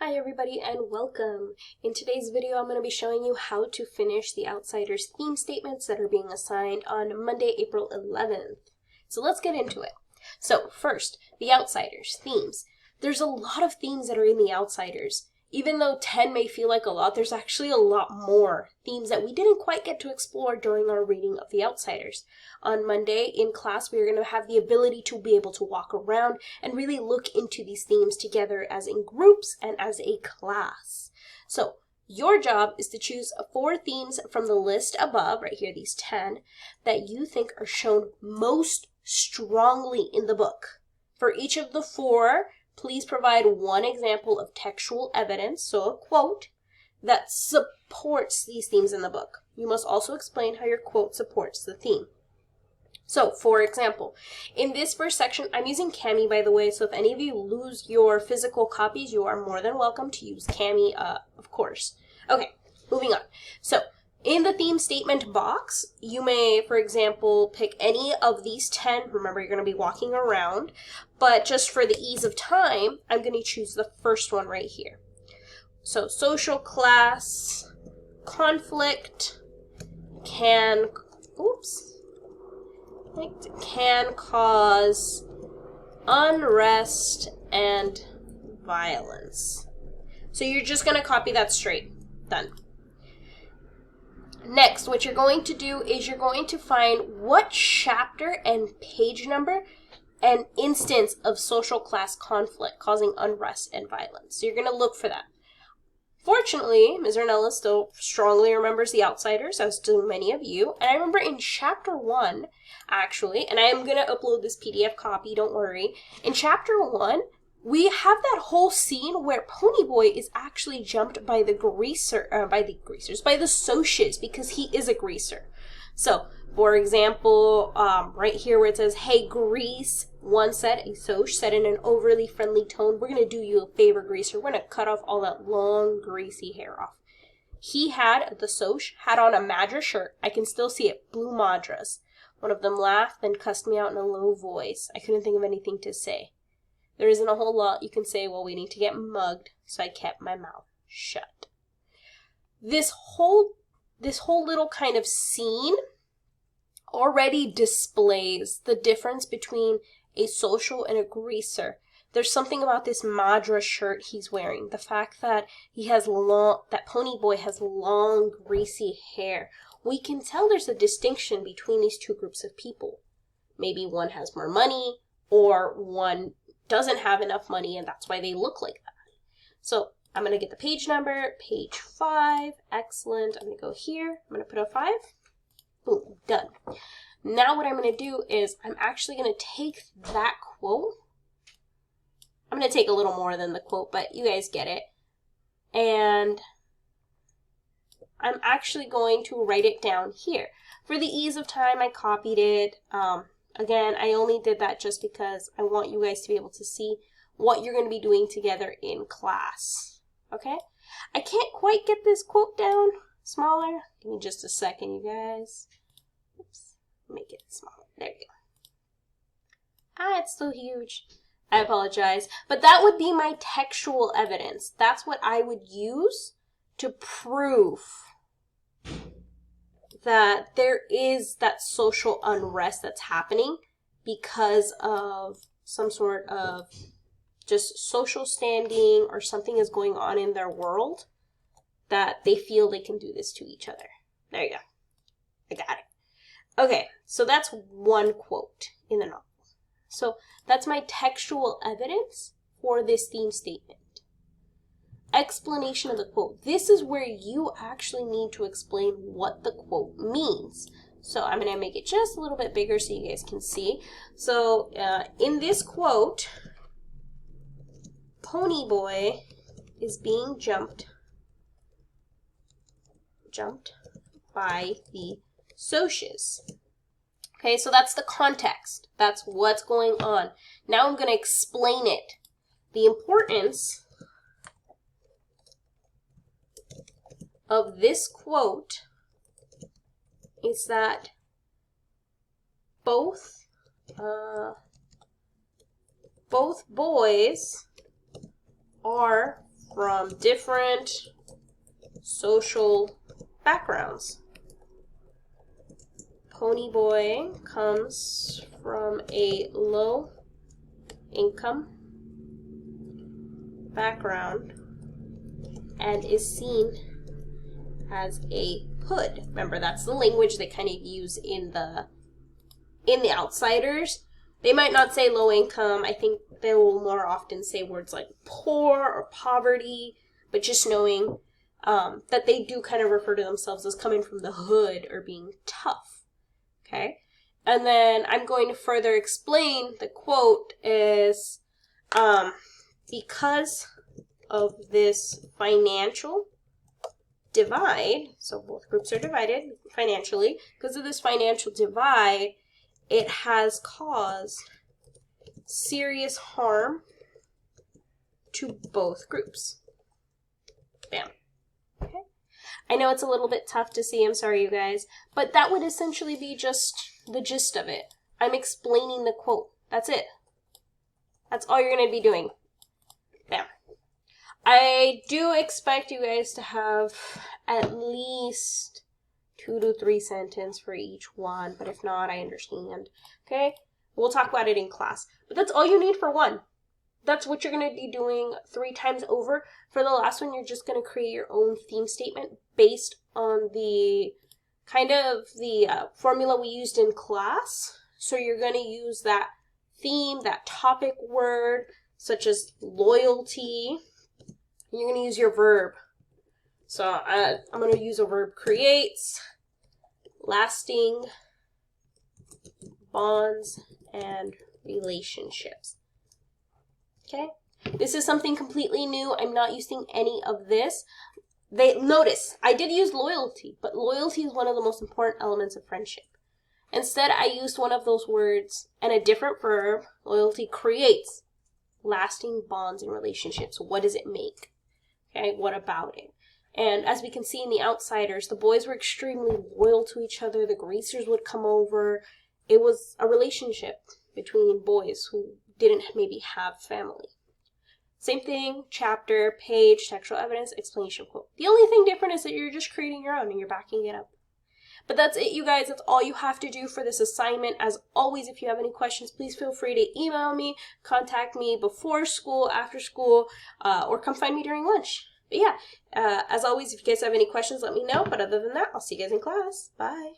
Hi everybody and welcome. In today's video I'm going to be showing you how to finish the Outsiders theme statements that are being assigned on Monday, April 11th. So let's get into it. So first, the Outsiders themes. There's a lot of themes that are in the Outsiders. Even though 10 may feel like a lot, there's actually a lot more themes that we didn't quite get to explore during our reading of The Outsiders. On Monday in class, we are going to have the ability to be able to walk around and really look into these themes together as in groups and as a class. So your job is to choose 4 themes from the list above, right here, these 10, that you think are shown most strongly in the book. For each of the 4, please provide one example of textual evidence, so a quote, that supports these themes in the book. You must also explain how your quote supports the theme. So, for example, in this first section, I'm using Kami, by the way, so if any of you lose your physical copies, you are more than welcome to use Kami, of course. Okay, moving on. So, in the theme statement box, you may, for example, pick any of these 10. Remember, you're going to be walking around. But just for the ease of time, I'm going to choose the first one right here. So, social class, conflict, can cause unrest and violence. So you're just going to copy that straight. Done. Next, what you're going to do is you're going to find what chapter and page number and instance of social class conflict causing unrest and violence. So you're going to look for that. Fortunately, Ms. Ornella still strongly remembers The Outsiders, as do many of you. And I remember in chapter 1, actually, and I am going to upload this PDF copy, don't worry. In chapter 1, we have that whole scene where Ponyboy is actually jumped by the by the Socs, because he is a greaser. So, for example, right here where it says, "Hey, Grease," one said, a Soc said in an overly friendly tone, "We're going to do you a favor, Greaser. We're going to cut off all that long, greasy hair off." The Soc had on a Madra shirt. I can still see it, blue Madras. One of them laughed, then cussed me out in a low voice. I couldn't think of anything to say. There isn't a whole lot you can say while waiting to get mugged, so I kept my mouth shut. This whole little kind of scene already displays the difference between a social and a greaser. There's something about this Madra shirt he's wearing. The fact that that Ponyboy has long, greasy hair. We can tell there's a distinction between these two groups of people. Maybe one has more money, or one doesn't have enough money, and that's why they look like that. So I'm going to get the page number, page 5, excellent. I'm going to go here, I'm going to put a 5, boom, done. Now what I'm going to do is I'm actually going to take that quote. I'm going to take a little more than the quote, but you guys get it. And I'm actually going to write it down here. For the ease of time, I copied it. Again, I only did that just because I want you guys to be able to see what you're going to be doing together in class. Okay? I can't quite get this quote down smaller. Give me just a second, you guys. Oops. Make it smaller. There you go. It's still huge. I apologize. But that would be my textual evidence. That's what I would use to prove that there is that social unrest that's happening because of some sort of just social standing or something is going on in their world that they feel they can do this to each other. There you go. I got it. Okay, so that's one quote in the novel. So that's my textual evidence for this theme statement. Explanation of the quote. This is where you actually need to explain what the quote means. So I'm going to make it just a little bit bigger so you guys can see. So in this quote, Ponyboy is being jumped by the Socs. Okay, so that's the context. That's what's going on. Now I'm going to explain it. The importance of this quote is that both boys are from different social backgrounds. Ponyboy comes from a low income background and is seen as a hood. Remember, that's the language they kind of use in the Outsiders. They might not say low income. I think they will more often say words like poor or poverty, but just knowing that they do kind of refer to themselves as coming from the hood or being tough. Okay? And then I'm going to further explain the quote is, because of this financial divide, so both groups are divided financially, because of this financial divide, it has caused serious harm to both groups. Bam. Okay. I know it's a little bit tough to see, I'm sorry you guys, but that would essentially be just the gist of it. I'm explaining the quote. That's it. That's all you're going to be doing. Bam. I do expect you guys to have at least 2 to 3 sentences for each one, but if not, I understand. Okay? We'll talk about it in class. But that's all you need for one. That's what you're going to be doing 3 times over. For the last one, you're just going to create your own theme statement based on the kind of the formula we used in class. So you're going to use that theme, that topic word, such as loyalty. You're going to use your verb. So I'm going to use a verb, creates lasting bonds and relationships. Okay? This is something completely new. I'm not using any of this. Notice, I did use loyalty, but loyalty is one of the most important elements of friendship. Instead, I used one of those words and a different verb. Loyalty creates lasting bonds and relationships. What does it make? Okay, what about it? And as we can see in The Outsiders, the boys were extremely loyal to each other. The greasers would come over. It was a relationship between boys who didn't maybe have family. Same thing, chapter, page, textual evidence, explanation, quote. The only thing different is that you're just creating your own and you're backing it up. But that's it, you guys. That's all you have to do for this assignment. As always, if you have any questions, please feel free to email me, contact me before school, after school, or come find me during lunch. But yeah, as always, if you guys have any questions, let me know. But other than that, I'll see you guys in class. Bye.